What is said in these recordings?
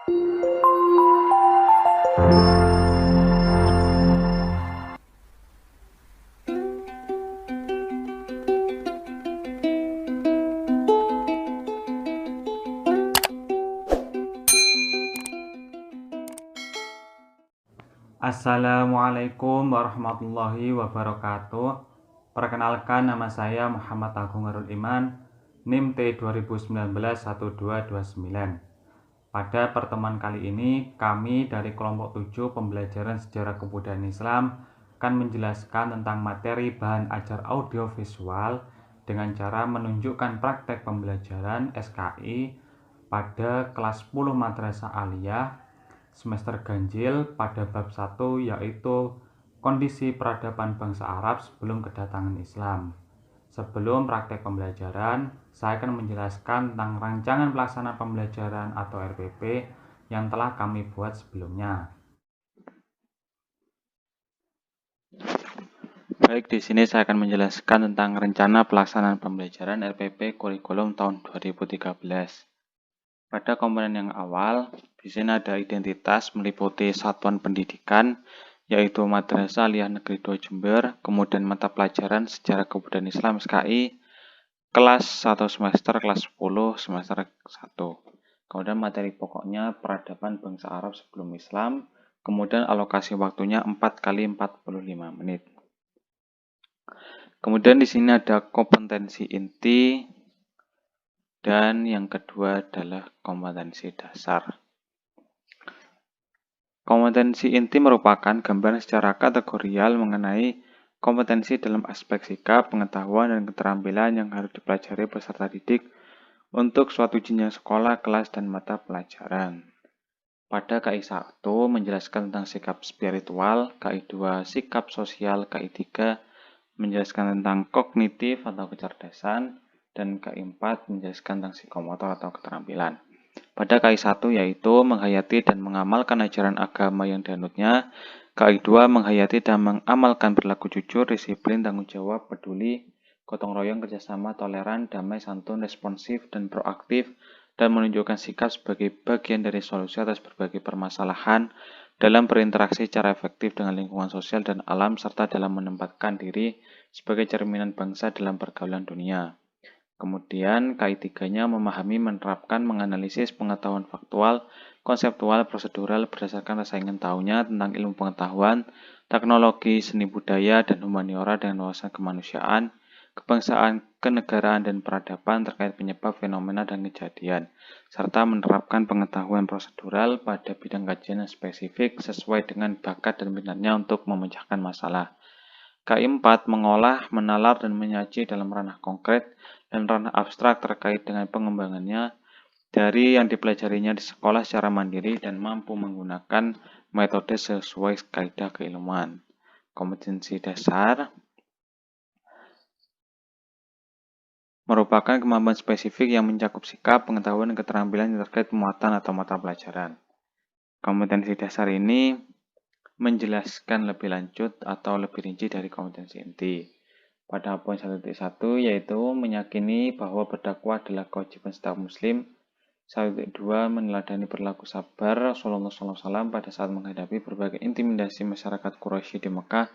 Assalamualaikum warahmatullahi wabarakatuh. Perkenalkan, nama saya Muhammad Agung Harun Iman, NIM T 2019-1229. Pada pertemuan kali ini, kami dari kelompok 7 pembelajaran sejarah kebudayaan Islam akan menjelaskan tentang materi bahan ajar audiovisual dengan cara menunjukkan praktek pembelajaran SKI pada kelas 10 Madrasah Aliyah semester ganjil pada bab 1, yaitu kondisi peradaban bangsa Arab sebelum kedatangan Islam. Sebelum praktek pembelajaran, saya akan menjelaskan tentang rancangan pelaksanaan pembelajaran atau RPP yang telah kami buat sebelumnya. Baik, di sini saya akan menjelaskan tentang rencana pelaksanaan pembelajaran RPP kurikulum tahun 2013. Pada komponen yang awal, di sini ada identitas meliputi satuan pendidikan, yaitu Madrasah Aliyah Negeri 2 Jember, kemudian mata pelajaran Sejarah Kebudayaan Islam SKI, kelas 1 semester, kelas 10 semester 1. Kemudian materi pokoknya peradaban bangsa Arab sebelum Islam, kemudian alokasi waktunya 4 kali 45 menit. Kemudian di sini ada kompetensi inti, dan yang kedua adalah kompetensi dasar. Kompetensi inti merupakan gambaran secara kategorial mengenai kompetensi dalam aspek sikap, pengetahuan, dan keterampilan yang harus dipelajari peserta didik untuk suatu jenjang sekolah, kelas, dan mata pelajaran. Pada KI 1 menjelaskan tentang sikap spiritual, KI 2 sikap sosial, KI 3 menjelaskan tentang kognitif atau kecerdasan, dan KI 4 menjelaskan tentang psikomotor atau keterampilan. Pada KI 1 yaitu menghayati dan mengamalkan ajaran agama yang dianutnya, KI 2 menghayati dan mengamalkan perilaku jujur, disiplin, tanggung jawab, peduli, gotong royong, kerjasama, toleran, damai, santun, responsif, dan proaktif, dan menunjukkan sikap sebagai bagian dari solusi atas berbagai permasalahan dalam berinteraksi secara efektif dengan lingkungan sosial dan alam, serta dalam menempatkan diri sebagai cerminan bangsa dalam pergaulan dunia. Kemudian KI 3-nya memahami, menerapkan, menganalisis pengetahuan faktual, konseptual, prosedural berdasarkan rasa ingin tahunya tentang ilmu pengetahuan, teknologi, seni budaya, dan humaniora dengan wawasan kemanusiaan, kebangsaan, kenegaraan, dan peradaban terkait penyebab fenomena dan kejadian, serta menerapkan pengetahuan prosedural pada bidang kajian yang spesifik sesuai dengan bakat dan minatnya untuk memecahkan masalah. KI 4 mengolah, menalar, dan menyaji dalam ranah konkret dan ranah abstrak terkait dengan pengembangannya dari yang dipelajarinya di sekolah secara mandiri dan mampu menggunakan metode sesuai kaidah keilmuan. Kompetensi dasar merupakan kemampuan spesifik yang mencakup sikap, pengetahuan, dan keterampilan yang terkait pemuatan atau mata pelajaran. Kompetensi dasar ini menjelaskan lebih lanjut atau lebih rinci dari kompetensi inti. Pada poin 1.1 yaitu meyakini bahwa berdakwah adalah kewajiban setiap muslim. 1.2 meneladani perilaku sabar Rasulullah SAW pada saat menghadapi berbagai intimidasi masyarakat Quraisy di Mekah.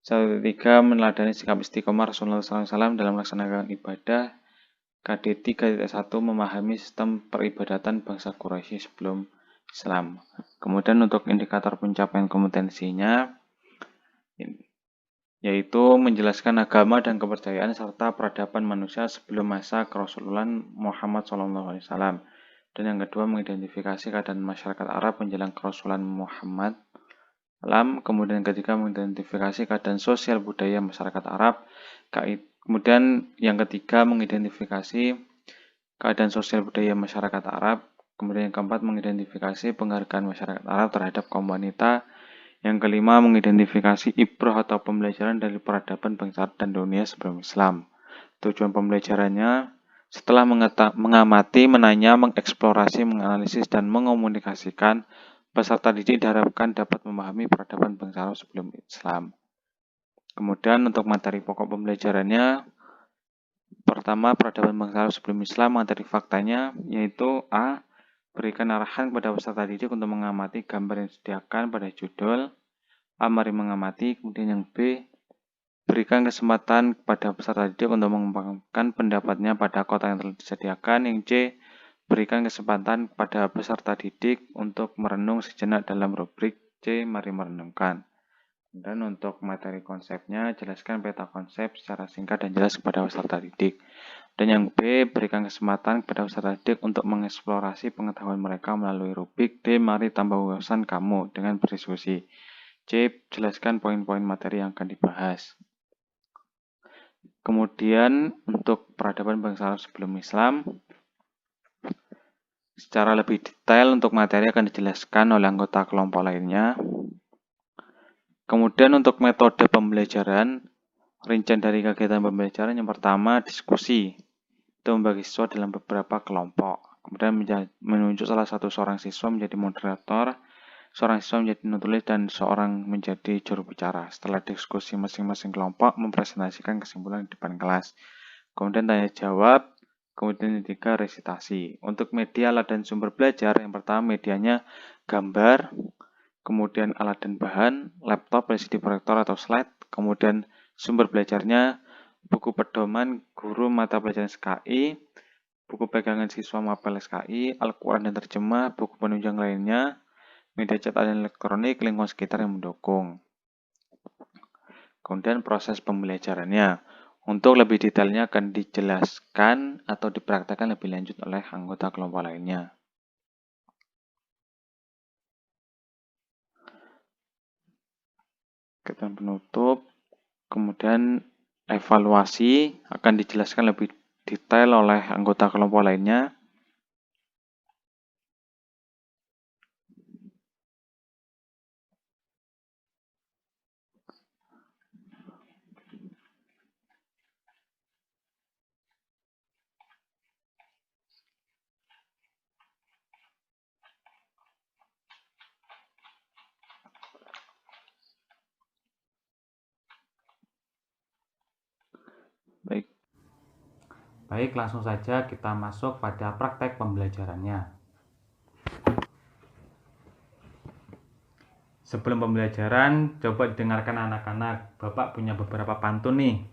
1.3 meneladani sikap istiqomah Rasulullah SAW dalam melaksanakan ibadah. KD 3.1 memahami sistem peribadatan bangsa Quraisy sebelum Islam. Kemudian untuk indikator pencapaian kompetensinya yaitu menjelaskan agama dan kepercayaan serta peradaban manusia sebelum masa kerasulan Muhammad SAW. Dan yang kedua mengidentifikasi keadaan masyarakat Arab menjelang kerasulan Muhammad SAW. Kemudian yang ketiga mengidentifikasi keadaan sosial budaya masyarakat Arab. Kemudian yang ketiga mengidentifikasi keadaan sosial budaya masyarakat Arab. Kemudian yang keempat mengidentifikasi penghargaan masyarakat Arab terhadap kaum wanita. Yang kelima mengidentifikasi ibrah atau pembelajaran dari peradaban bangsa Arab dan dunia sebelum Islam. Tujuan pembelajarannya setelah mengamati, menanya, mengeksplorasi, menganalisis, dan mengomunikasikan, peserta didik diharapkan dapat memahami peradaban bangsa Arab sebelum Islam. Kemudian untuk materi pokok pembelajarannya, pertama peradaban bangsa Arab sebelum Islam, materi faktanya yaitu A. berikan arahan kepada peserta didik untuk mengamati gambar yang disediakan pada judul. A. Mari mengamati. Kemudian yang B. Berikan kesempatan kepada peserta didik untuk mengembangkan pendapatnya pada kotak yang telah disediakan. Yang C. Berikan kesempatan kepada peserta didik untuk merenung sejenak dalam rubrik C. Mari merenungkan. Dan untuk materi konsepnya, jelaskan peta konsep secara singkat dan jelas kepada peserta didik. Dan yang B, berikan kesempatan kepada peserta didik untuk mengeksplorasi pengetahuan mereka melalui rubrik. D, mari tambah wawasan kamu dengan berdiskusi. C, jelaskan poin-poin materi yang akan dibahas. Kemudian untuk peradaban bangsa Arab sebelum Islam, secara lebih detail untuk materi akan dijelaskan oleh anggota kelompok lainnya. Kemudian untuk metode pembelajaran, rincian dari kegiatan pembelajaran yang pertama diskusi. Itu membagi siswa dalam beberapa kelompok. Kemudian menunjuk salah satu seorang siswa menjadi moderator, seorang siswa menjadi penulis, dan seorang menjadi juru bicara. Setelah diskusi masing-masing kelompok mempresentasikan kesimpulan di depan kelas. Kemudian tanya jawab, kemudian yang ketiga resitasi. Untuk media, alat, dan sumber belajar, yang pertama medianya gambar, kemudian alat dan bahan, laptop, LCD proyektor atau slide, kemudian sumber belajarnya, buku pedoman guru mata pelajaran SKI, buku pegangan siswa mapel SKI, Al-Quran dan terjemah, buku penunjang lainnya, media cetak dan elektronik, lingkungan sekitar yang mendukung. Kemudian proses pembelajarannya. Untuk lebih detailnya akan dijelaskan atau dipraktekkan lebih lanjut oleh anggota kelompok lainnya. Kegiatan penutup, kemudian evaluasi akan dijelaskan lebih detail oleh anggota kelompok lainnya. Baik, langsung saja kita masuk pada praktek pembelajarannya. Sebelum pembelajaran, coba dengarkan anak-anak. Bapak punya beberapa pantun nih.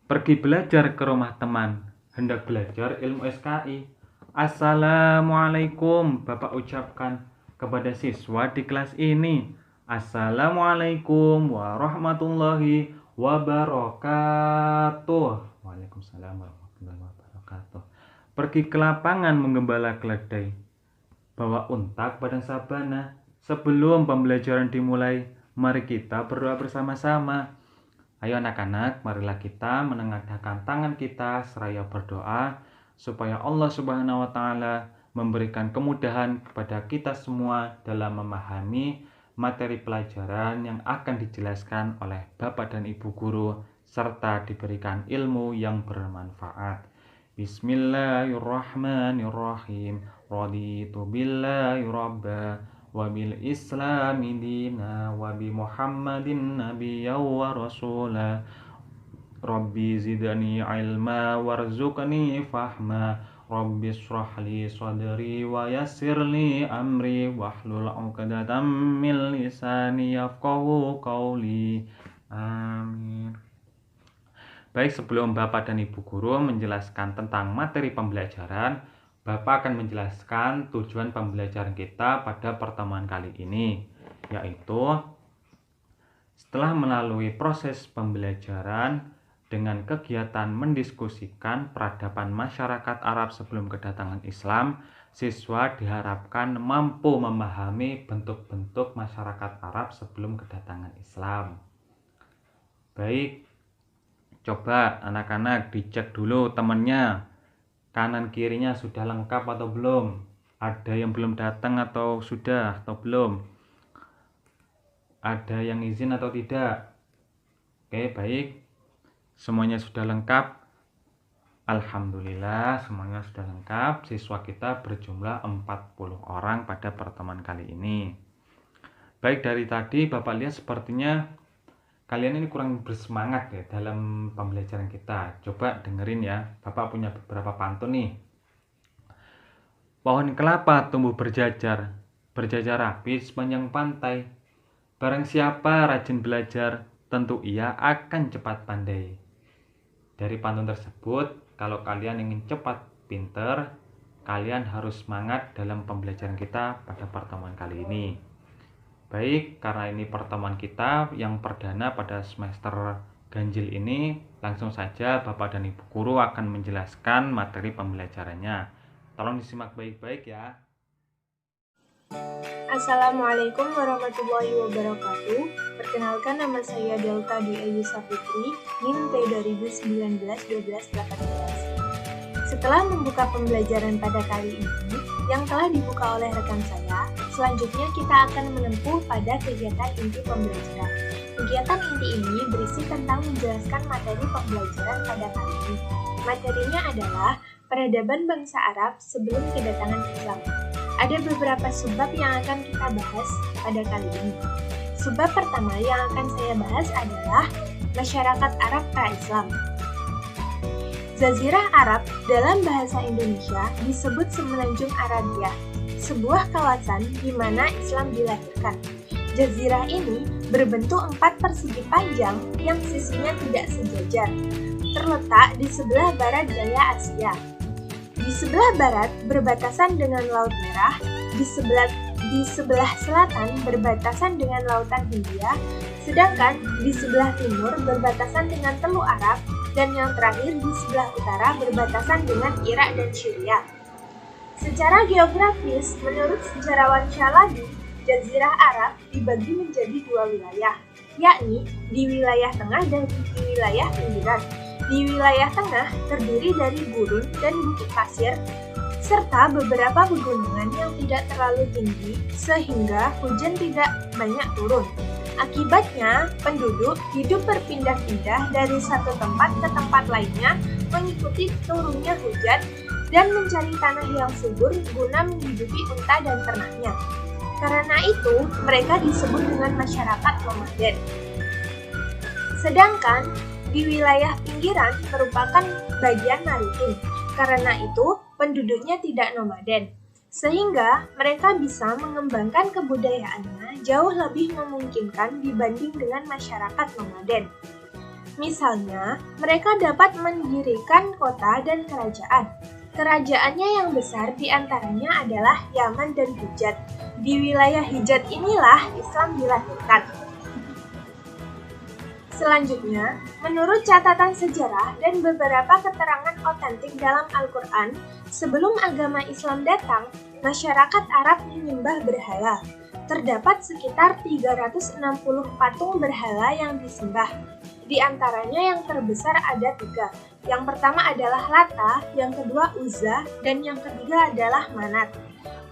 Pergi belajar ke rumah teman, hendak belajar ilmu SKI. Assalamualaikum, Bapak ucapkan kepada siswa di kelas ini. Assalamualaikum warahmatullahi wabarakatuh. Waalaikumsalam warahmatullahi wabarakatuh. Pergi ke lapangan menggembala keledai, bawa unta ke padang sabana. Sebelum pembelajaran dimulai, mari kita berdoa bersama-sama. Ayo anak-anak, marilah kita menengadahkan tangan kita seraya berdoa supaya Allah Subhanahu wa taala memberikan kemudahan kepada kita semua dalam memahami materi pelajaran yang akan dijelaskan oleh Bapak dan Ibu guru serta diberikan ilmu yang bermanfaat. Bismillahirrahmanirrahim. Raditu billahi rabba wa bil islami dina wa bi muhammadin nabiyya wa rasula. Rabbi zidni ilma warzuqni fahma. Rabbi shrah li sadri wa yassir li amri wahlul 'uqdatam min lisani yafqahu qawli. Amin. Baik, sebelum Bapak dan Ibu guru menjelaskan tentang materi pembelajaran, Bapak akan menjelaskan tujuan pembelajaran kita pada pertemuan kali ini, yaitu setelah melalui proses pembelajaran dengan kegiatan mendiskusikan peradaban masyarakat Arab sebelum kedatangan Islam, siswa diharapkan mampu memahami bentuk-bentuk masyarakat Arab sebelum kedatangan Islam. Baik, coba anak-anak dicek dulu temannya, kanan kirinya sudah lengkap atau belum? Ada yang belum datang atau sudah atau belum? Ada yang izin atau tidak? Oke, baik. Semuanya sudah lengkap. Alhamdulillah, semuanya sudah lengkap. Siswa kita berjumlah 40 orang pada pertemuan kali ini. Baik, dari tadi Bapak lihat sepertinya kalian ini kurang bersemangat ya dalam pembelajaran kita. Coba dengerin ya, Bapak punya beberapa pantun nih. Pohon kelapa tumbuh berjajar rapi sepanjang pantai. Barang siapa rajin belajar, tentu ia akan cepat pandai. Dari pantun tersebut, kalau kalian ingin cepat pinter, kalian harus semangat dalam pembelajaran kita pada pertemuan kali ini. Baik, karena ini pertemuan kita yang perdana pada semester ganjil ini, langsung saja Bapak dan Ibu Guru akan menjelaskan materi pembelajarannya. Tolong disimak baik-baik ya. Assalamualaikum warahmatullahi wabarakatuh. Perkenalkan, nama saya Delta Dwi Ayusa Fitri, NIM T2019-12-18. Setelah membuka pembelajaran pada kali ini, yang telah dibuka oleh rekan saya, selanjutnya kita akan menempuh pada kegiatan inti pembelajaran. Kegiatan inti ini berisi tentang menjelaskan materi pembelajaran pada kali ini. Materinya adalah peradaban bangsa Arab sebelum kedatangan Islam. Ada beberapa subbab yang akan kita bahas pada kali ini. Subbab pertama yang akan saya bahas adalah masyarakat Arab pra-Islam. Jazirah Arab dalam bahasa Indonesia disebut Semenanjung Arabia, sebuah kawasan di mana Islam dilahirkan. Jazirah ini berbentuk 4 persegi panjang yang sisinya tidak sejajar, terletak di sebelah barat daya Asia. Di sebelah barat berbatasan dengan Laut Merah, di sebelah selatan berbatasan dengan Lautan Hindia, sedangkan di sebelah timur berbatasan dengan Teluk Arab, dan yang terakhir di sebelah utara berbatasan dengan Irak dan Syria. Secara geografis, menurut sejarawan Syalabi, Jazirah Arab dibagi menjadi 2 wilayah, yakni di wilayah tengah dan di wilayah pinggiran. Di wilayah tengah terdiri dari gurun dan bukit pasir, serta beberapa pegunungan yang tidak terlalu tinggi sehingga hujan tidak banyak turun. Akibatnya, penduduk hidup berpindah-pindah dari satu tempat ke tempat lainnya mengikuti turunnya hujan dan mencari tanah yang subur guna menghidupi unta dan ternaknya. Karena itu, mereka disebut dengan masyarakat nomaden. Sedangkan di wilayah pinggiran merupakan bagian maritim. Karena itu, penduduknya tidak nomaden. Sehingga mereka bisa mengembangkan kebudayaannya jauh lebih memungkinkan dibanding dengan masyarakat nomaden. Misalnya, mereka dapat mendirikan kota dan kerajaan. Kerajaannya yang besar diantaranya adalah Yaman dan Hijaz. Di wilayah Hijaz inilah Islam dilahirkan. Selanjutnya, menurut catatan sejarah dan beberapa keterangan otentik dalam Al-Quran, sebelum agama Islam datang, masyarakat Arab menyembah berhala. Terdapat sekitar 360 patung berhala yang disembah. Di antaranya yang terbesar ada 3. Yang pertama adalah Lata, yang kedua Uzza, dan yang ketiga adalah Manat.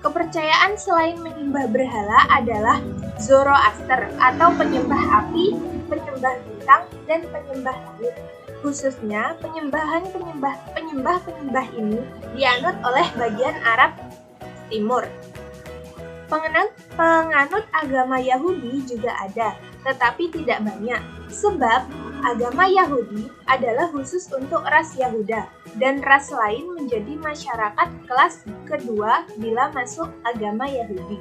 Kepercayaan selain menyembah berhala adalah Zoroaster atau penyembah api, penyembah bintang, dan penyembah langit. Khususnya penyembah ini dianut oleh bagian Arab Timur. Penganut agama Yahudi juga ada, tetapi tidak banyak, sebab agama Yahudi adalah khusus untuk ras Yahuda, dan ras lain menjadi masyarakat kelas kedua bila masuk agama Yahudi.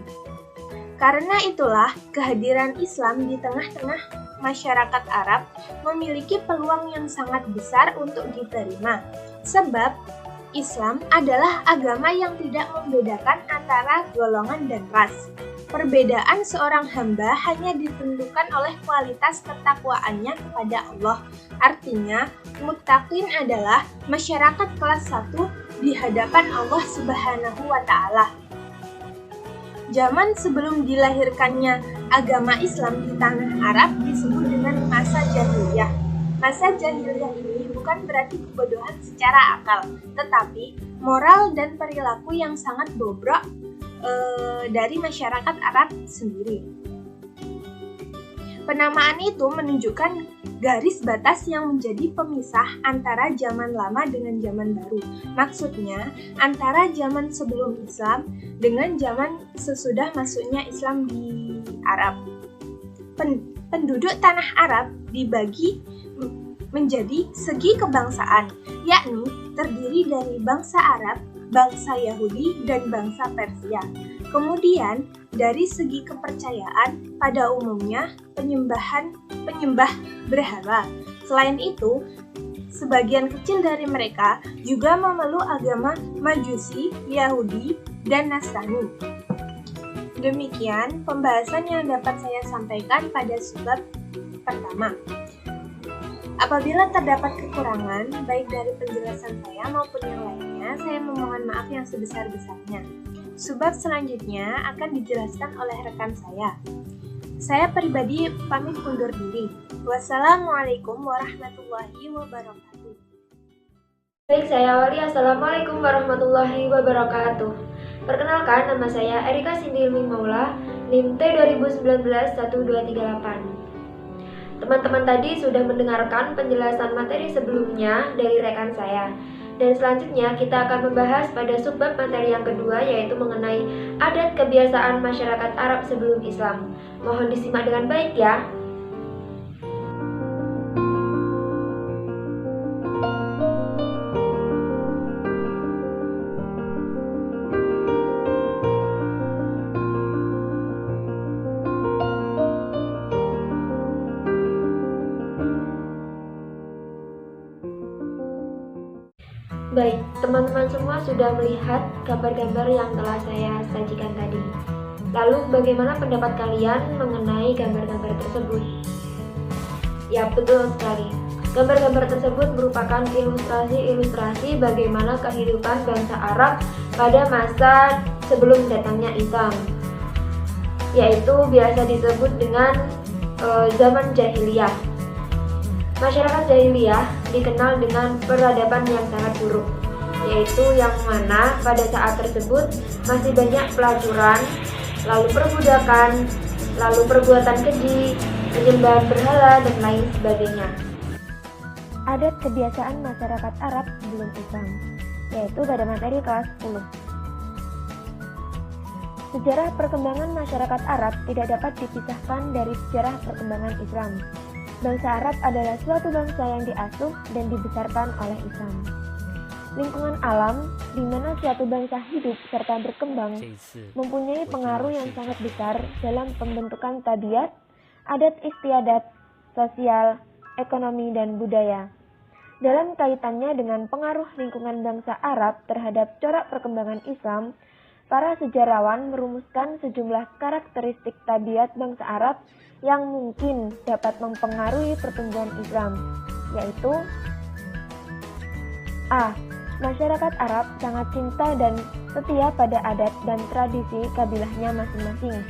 Karena itulah, kehadiran Islam di tengah-tengah masyarakat Arab memiliki peluang yang sangat besar untuk diterima, sebab Islam adalah agama yang tidak membedakan antara golongan dan ras. Perbedaan seorang hamba hanya ditentukan oleh kualitas ketakwaannya kepada Allah. Artinya, muttaqin adalah masyarakat kelas 1 di hadapan Allah Subhanahu wa Ta'ala. Zaman sebelum dilahirkannya agama Islam di tanah Arab disebut dengan masa jahiliyah. Masa jahiliyah ini bukan berarti kebodohan secara akal, tetapi moral dan perilaku yang sangat bobrok dari masyarakat Arab sendiri. Penamaan itu menunjukkan garis batas yang menjadi pemisah antara zaman lama dengan zaman baru. Maksudnya, antara zaman sebelum Islam dengan zaman sesudah masuknya Islam di Arab. Penduduk tanah Arab dibagi menjadi segi kebangsaan, yakni terdiri dari bangsa Arab, bangsa Yahudi dan bangsa Persia. Kemudian, dari segi kepercayaan, pada umumnya penyembah berhala. Selain itu, sebagian kecil dari mereka juga memeluk agama Majusi, Yahudi, dan Nasrani. Demikian pembahasan yang dapat saya sampaikan pada subbab pertama. Apabila terdapat kekurangan, baik dari penjelasan saya maupun yang lainnya, saya memohon maaf yang sebesar-besarnya. Subbab selanjutnya akan dijelaskan oleh rekan saya. Saya pribadi pamit undur diri. Wassalamualaikum warahmatullahi wabarakatuh. Baik, saya awali. Assalamualaikum warahmatullahi wabarakatuh. Perkenalkan, nama saya Erika Cindy Ilmi Maula, NIM T 2019-1238. Teman-teman tadi sudah mendengarkan penjelasan materi sebelumnya dari rekan saya. Dan selanjutnya kita akan membahas pada subbab materi yang kedua, yaitu mengenai adat kebiasaan masyarakat Arab sebelum Islam. Mohon disimak dengan baik ya. Baik, teman-teman semua sudah melihat gambar-gambar yang telah saya sajikan tadi. Lalu bagaimana pendapat kalian mengenai gambar-gambar tersebut? Ya, betul sekali. Gambar-gambar tersebut merupakan ilustrasi-ilustrasi bagaimana kehidupan bangsa Arab pada masa sebelum datangnya Islam, yaitu biasa disebut dengan zaman jahiliyah. Masyarakat jahiliyah dikenal dengan peradaban yang sangat buruk, yaitu yang mana pada saat tersebut masih banyak pelacuran, lalu perbudakan, lalu perbuatan keji, penyembahan berhala, dan lain sebagainya. Adat kebiasaan masyarakat Arab sebelum Islam, yaitu pada materi kelas 10. Sejarah perkembangan masyarakat Arab tidak dapat dipisahkan dari sejarah perkembangan Islam. Bangsa Arab adalah suatu bangsa yang diasuh dan dibesarkan oleh Islam. Lingkungan alam di mana suatu bangsa hidup serta berkembang mempunyai pengaruh yang sangat besar dalam pembentukan tabiat, adat istiadat, sosial, ekonomi, dan budaya. Dalam kaitannya dengan pengaruh lingkungan bangsa Arab terhadap corak perkembangan Islam, para sejarawan merumuskan sejumlah karakteristik tabiat bangsa Arab yang mungkin dapat mempengaruhi pertumbuhan Islam, yaitu A. Masyarakat Arab sangat cinta dan setia pada adat dan tradisi kabilahnya masing-masing,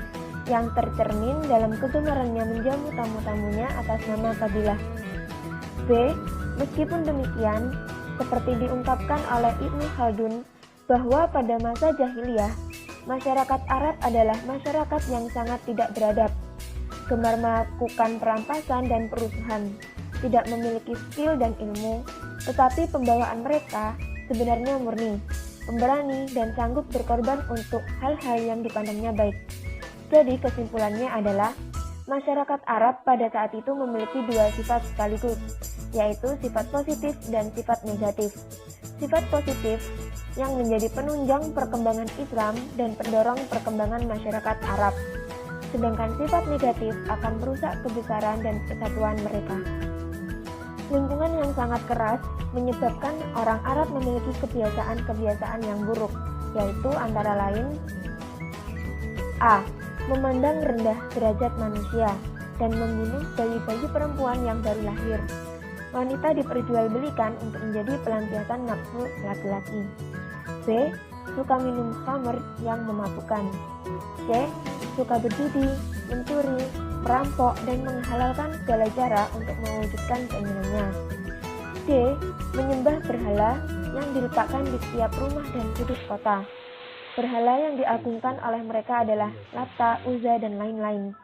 yang tercermin dalam kegemarannya menjamu tamu-tamunya atas nama kabilah. B. Meskipun demikian, seperti diungkapkan oleh Ibnu Khaldun, bahwa pada masa jahiliyah, masyarakat Arab adalah masyarakat yang sangat tidak beradab, gemar melakukan perampasan dan perusuhan, tidak memiliki skill dan ilmu, tetapi pembawaan mereka sebenarnya murni, pemberani, dan sanggup berkorban untuk hal-hal yang dipandangnya baik. Jadi kesimpulannya adalah, masyarakat Arab pada saat itu memiliki dua sifat sekaligus, yaitu sifat positif dan sifat negatif. Sifat positif yang menjadi penunjang perkembangan Islam dan pendorong perkembangan masyarakat Arab. Sedangkan sifat negatif akan merusak kebesaran dan kesatuan mereka. Lingkungan yang sangat keras menyebabkan orang Arab memiliki kebiasaan-kebiasaan yang buruk, yaitu antara lain A. Memandang rendah derajat manusia dan membunuh bayi-bayi perempuan yang baru lahir. Wanita diperjualbelikan untuk menjadi pelampiasan nafsu laki-laki. B. Suka minum khamr yang memabukkan. C. Suka berjudi, mencuri, merampok, dan menghalalkan segala cara untuk mewujudkan keinginannya. D. Menyembah berhala yang diletakkan di setiap rumah dan sudut kota. Berhala yang diagungkan oleh mereka adalah Lata, Uzza, dan lain-lain.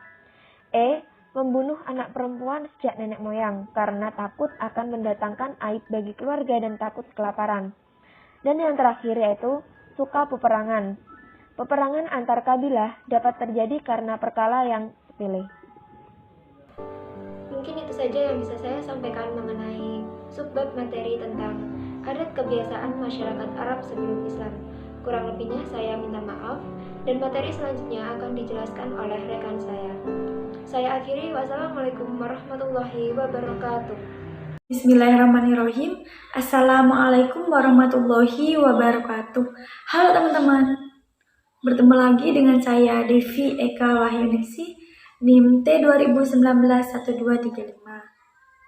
E. Membunuh anak perempuan sejak nenek moyang karena takut akan mendatangkan aib bagi keluarga dan takut kelaparan. Dan yang terakhir yaitu suka peperangan. Peperangan antar kabilah dapat terjadi karena perkara yang sepele. Mungkin itu saja yang bisa saya sampaikan mengenai subbab materi tentang adat kebiasaan masyarakat Arab sebelum Islam. Kurang lebihnya saya minta maaf, dan materi selanjutnya akan dijelaskan oleh rekan saya. Saya akhiri, wassalamualaikum warahmatullahi wabarakatuh. Bismillahirrahmanirrahim. Assalamualaikum warahmatullahi wabarakatuh. Halo teman-teman, bertemu lagi dengan saya Devi Eka Wahyuningsih, NIM T 2019-1235.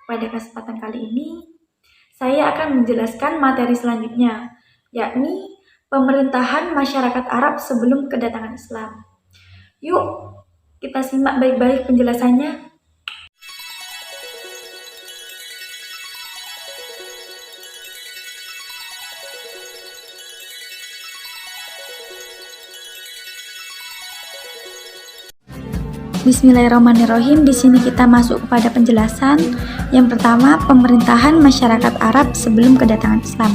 Pada kesempatan kali ini, saya akan menjelaskan materi selanjutnya, yakni pemerintahan masyarakat Arab sebelum kedatangan Islam. Yuk, kita simak baik-baik penjelasannya. Bismillahirrahmanirrahim. Di sini kita masuk kepada penjelasan. Yang pertama, pemerintahan masyarakat Arab sebelum kedatangan Islam.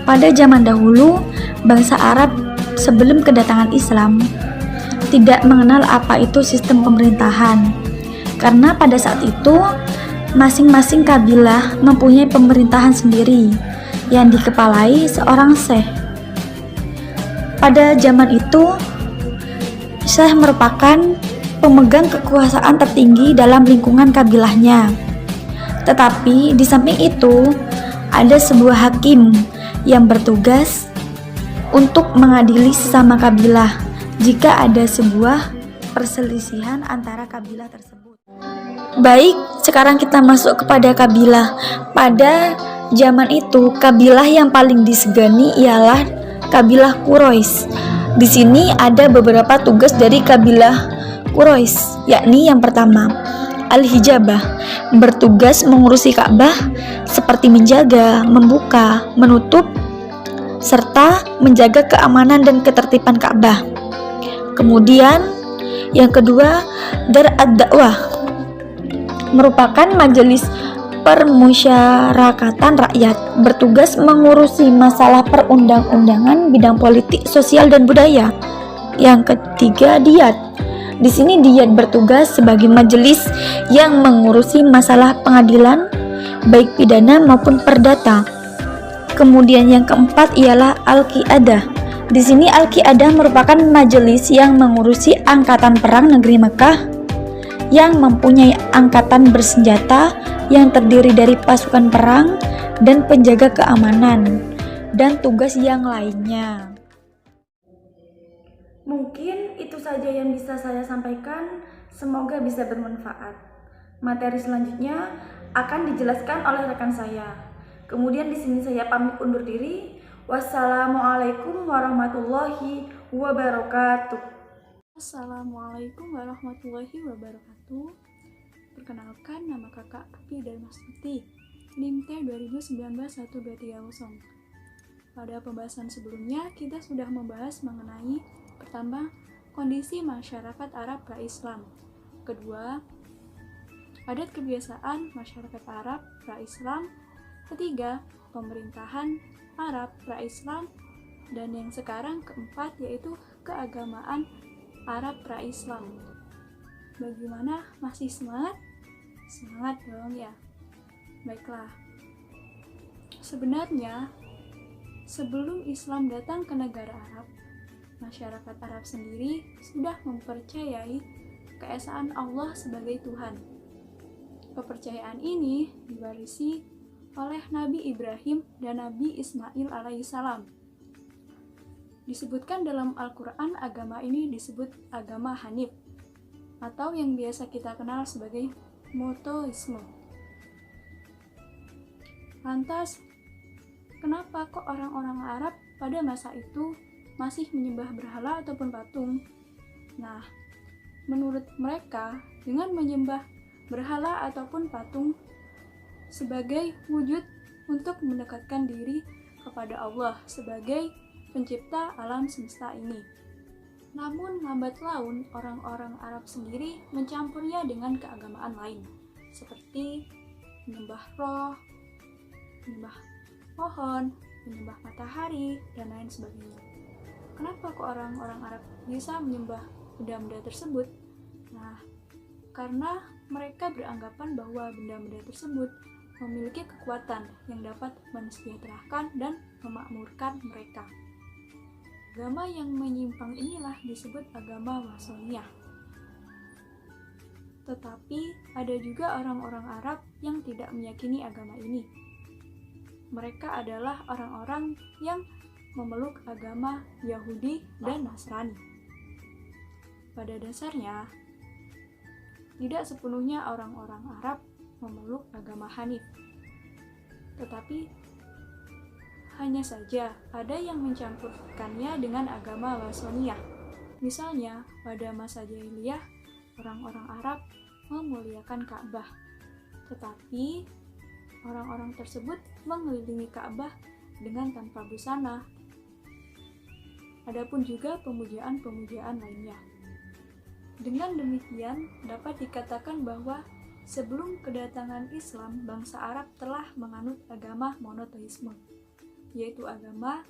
Pada zaman dahulu, bangsa Arab sebelum kedatangan Islam tidak mengenal apa itu sistem pemerintahan. Karena pada saat itu, masing-masing kabilah mempunyai pemerintahan sendiri yang dikepalai seorang syekh. Pada zaman itu, syekh merupakan pemegang kekuasaan tertinggi dalam lingkungan kabilahnya. Tetapi di samping itu, ada sebuah hakim yang bertugas untuk mengadili sesama kabilah jika ada sebuah perselisihan antara kabilah tersebut. Baik, sekarang kita masuk kepada kabilah. Pada zaman itu, kabilah yang paling disegani ialah kabilah Quraisy. Di sini ada beberapa tugas dari kabilah Quraisy, yakni yang pertama, Al-Hijabah, bertugas mengurusi Ka'bah seperti menjaga, membuka, menutup, serta menjaga keamanan dan ketertiban Ka'bah. Kemudian, yang kedua, Dar ad-Da'wah, merupakan majelis permusyarakatan rakyat, bertugas mengurusi masalah perundang-undangan bidang politik, sosial, dan budaya. Yang ketiga, Diyat. Di sini Diyat bertugas sebagai majelis yang mengurusi masalah pengadilan, baik pidana maupun perdata. Kemudian yang keempat ialah Al-Qiadah. Di sini Al-Qiadah merupakan majelis yang mengurusi angkatan perang negeri Mekah yang mempunyai angkatan bersenjata yang terdiri dari pasukan perang dan penjaga keamanan dan tugas yang lainnya. Mungkin itu saja yang bisa saya sampaikan, semoga bisa bermanfaat. Materi selanjutnya akan dijelaskan oleh rekan saya. Kemudian di sini saya pamit undur diri. Wassalamualaikum warahmatullahi wabarakatuh. Assalamualaikum warahmatullahi wabarakatuh. Perkenalkan, nama kakak Api Darmastuti, NIM T 2019-1230. Pada pembahasan sebelumnya, kita sudah membahas mengenai pertama, kondisi masyarakat Arab pra-Islam. Kedua, adat kebiasaan masyarakat Arab pra-Islam. Ketiga, pemerintahan Arab pra-Islam. Dan yang sekarang keempat yaitu keagamaan Arab pra-Islam. Bagaimana? Masih semangat? Semangat dong ya. Baiklah. Sebenarnya, sebelum Islam datang ke negara Arab, masyarakat Arab sendiri sudah mempercayai keesaan Allah sebagai Tuhan. Kepercayaan ini diwarisi oleh Nabi Ibrahim dan Nabi Ismail alaihissalam. Disebutkan dalam Al-Quran, agama ini disebut agama Hanif, atau yang biasa kita kenal sebagai monoteisme. Lantas, kenapa kok orang-orang Arab pada masa itu masih menyembah berhala ataupun patung? Nah, menurut mereka, dengan menyembah berhala ataupun patung sebagai wujud untuk mendekatkan diri kepada Allah sebagai pencipta alam semesta ini. Namun lambat laun orang-orang Arab sendiri mencampurnya dengan keagamaan lain, seperti menyembah roh, menyembah pohon, menyembah matahari, dan lain sebagainya. Kenapa kok orang-orang Arab bisa menyembah benda-benda tersebut? Nah, karena mereka beranggapan bahwa benda-benda tersebut memiliki kekuatan yang dapat mensejahterakan dan memakmurkan mereka. Agama yang menyimpang inilah disebut agama Wasoniyah. Tetapi ada juga orang-orang Arab yang tidak meyakini agama ini. Mereka adalah orang-orang yang memeluk agama Yahudi dan Nasrani. Pada dasarnya, tidak sepenuhnya orang-orang Arab memeluk agama Hanif. Tetapi hanya saja ada yang mencampurkannya dengan agama Wasoniyah. Misalnya, pada masa jahiliyah, orang-orang Arab memuliakan Ka'bah. Tetapi, orang-orang tersebut mengelilingi Ka'bah dengan tanpa busana. Adapun juga pemujaan-pemujaan lainnya. Dengan demikian, dapat dikatakan bahwa sebelum kedatangan Islam, bangsa Arab telah menganut agama monoteisme, yaitu agama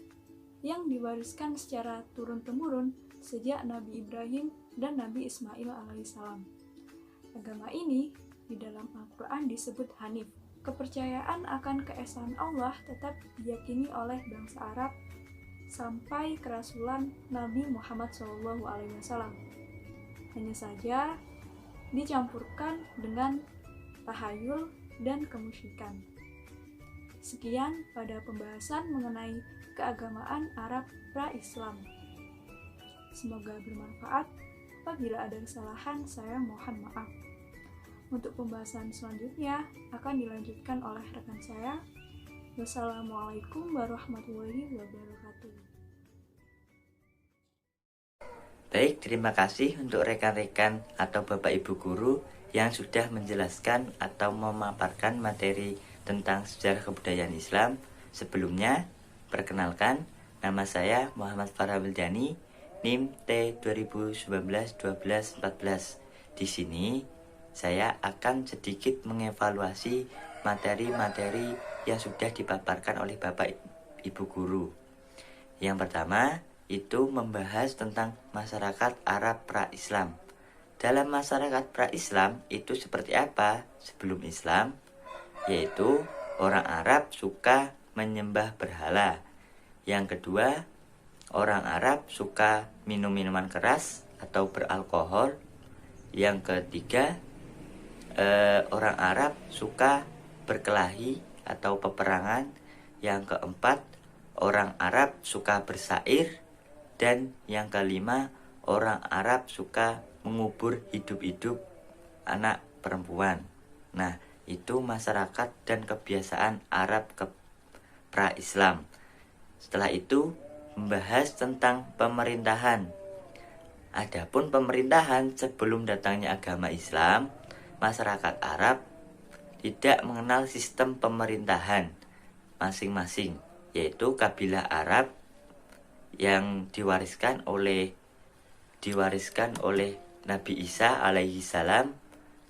yang diwariskan secara turun-temurun sejak Nabi Ibrahim dan Nabi Ismail alaihissalam. Agama ini di dalam Al-Quran disebut Hanif. Kepercayaan akan keesaan Allah tetap diyakini oleh bangsa Arab sampai kerasulan Nabi Muhammad SAW. Hanya saja dicampurkan dengan tahayul dan kemusyrikan. Sekian pada pembahasan mengenai keagamaan Arab pra-Islam. Semoga bermanfaat. Apabila ada kesalahan, saya mohon maaf. Untuk pembahasan selanjutnya akan dilanjutkan oleh rekan saya. Wassalamualaikum warahmatullahi wabarakatuh. Baik, terima kasih untuk rekan-rekan atau Bapak Ibu guru yang sudah menjelaskan atau memaparkan materi tentang sejarah kebudayaan Islam. Sebelumnya, perkenalkan, nama saya Muhammad Farah Wildani, NIM T 2019-12-14. Di sini, saya akan sedikit mengevaluasi materi-materi yang sudah dipaparkan oleh Bapak Ibu guru. Yang pertama, itu membahas tentang masyarakat Arab pra-Islam. Dalam masyarakat pra-Islam itu seperti apa sebelum Islam? Yaitu orang Arab suka menyembah berhala. Yang kedua, orang Arab suka minum minuman keras atau beralkohol. Yang ketiga, orang Arab suka berkelahi atau peperangan. Yang keempat, orang Arab suka bersair. Dan yang kelima, orang Arab suka mengubur hidup-hidup anak perempuan. Nah, itu masyarakat dan kebiasaan Arab pra-Islam. Setelah itu membahas tentang pemerintahan. Adapun pemerintahan sebelum datangnya agama Islam, masyarakat Arab tidak mengenal sistem pemerintahan masing-masing, yaitu kabilah Arab yang diwariskan oleh Nabi Isa alaihi salam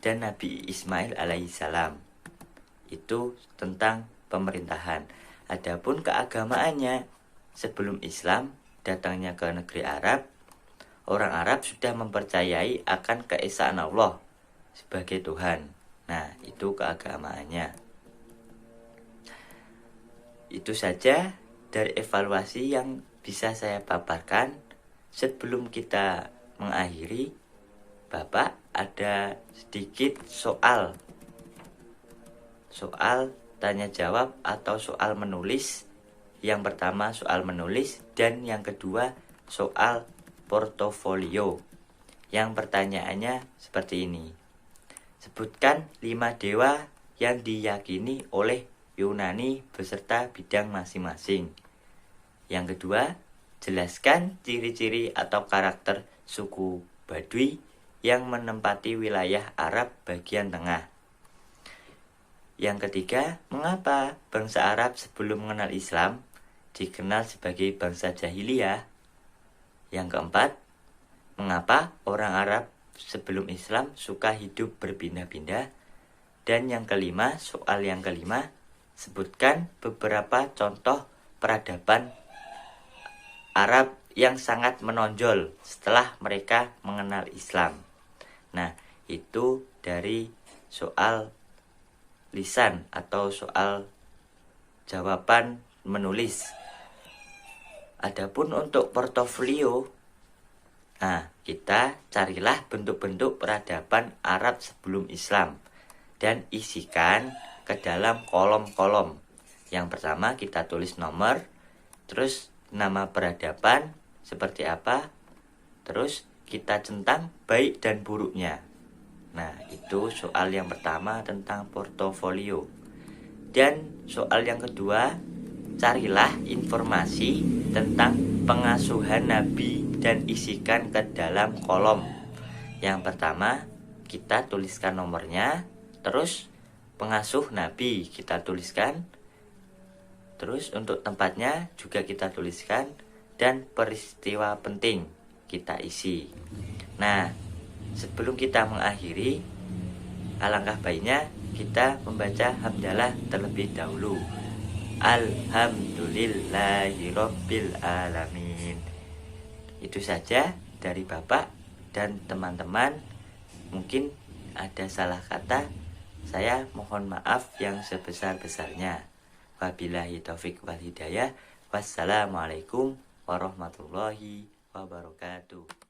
dan Nabi Ismail alaihissalam. Itu tentang pemerintahan. Adapun keagamaannya, sebelum Islam datangnya ke negeri Arab, orang Arab sudah mempercayai akan keesaan Allah sebagai Tuhan. Nah, itu keagamaannya. Itu saja dari evaluasi yang bisa saya paparkan. Sebelum kita mengakhiri, Bapak, ada sedikit soal tanya jawab atau soal menulis. Yang pertama soal menulis dan yang kedua soal portofolio. Yang pertanyaannya seperti ini. Sebutkan 5 dewa yang diyakini oleh Yunani beserta bidang masing-masing. Yang kedua, jelaskan ciri-ciri atau karakter suku Badui yang menempati wilayah Arab bagian tengah. Yang ketiga, mengapa bangsa Arab sebelum mengenal Islam dikenal sebagai bangsa jahiliyah? Yang keempat, mengapa orang Arab sebelum Islam suka hidup berpindah-pindah? Dan yang kelima, soal yang kelima, sebutkan beberapa contoh peradaban Arab yang sangat menonjol setelah mereka mengenal Islam. Nah, itu dari soal lisan atau soal jawaban menulis. Adapun untuk portofolio, nah kita carilah bentuk-bentuk peradaban Arab sebelum Islam dan isikan ke dalam kolom-kolom. Yang pertama kita tulis nomor, terus nama peradaban seperti apa, terus kita centang baik dan buruknya. Nah, itu soal yang pertama tentang portofolio. Dan soal yang kedua, carilah informasi tentang pengasuhan Nabi dan isikan ke dalam kolom. Yang pertama, kita tuliskan nomornya, terus pengasuh Nabi kita tuliskan, terus untuk tempatnya juga kita tuliskan, dan peristiwa penting kita isi. Nah, sebelum kita mengakhiri, alangkah baiknya kita membaca hamdalah terlebih dahulu. Alhamdulillahirabbil alamin. Itu saja dari Bapak dan teman-teman. Mungkin ada salah kata, saya mohon maaf yang sebesar-besarnya. Wabillahi taufik wal hidayah. Wassalamualaikum warahmatullahi wabarakatuh.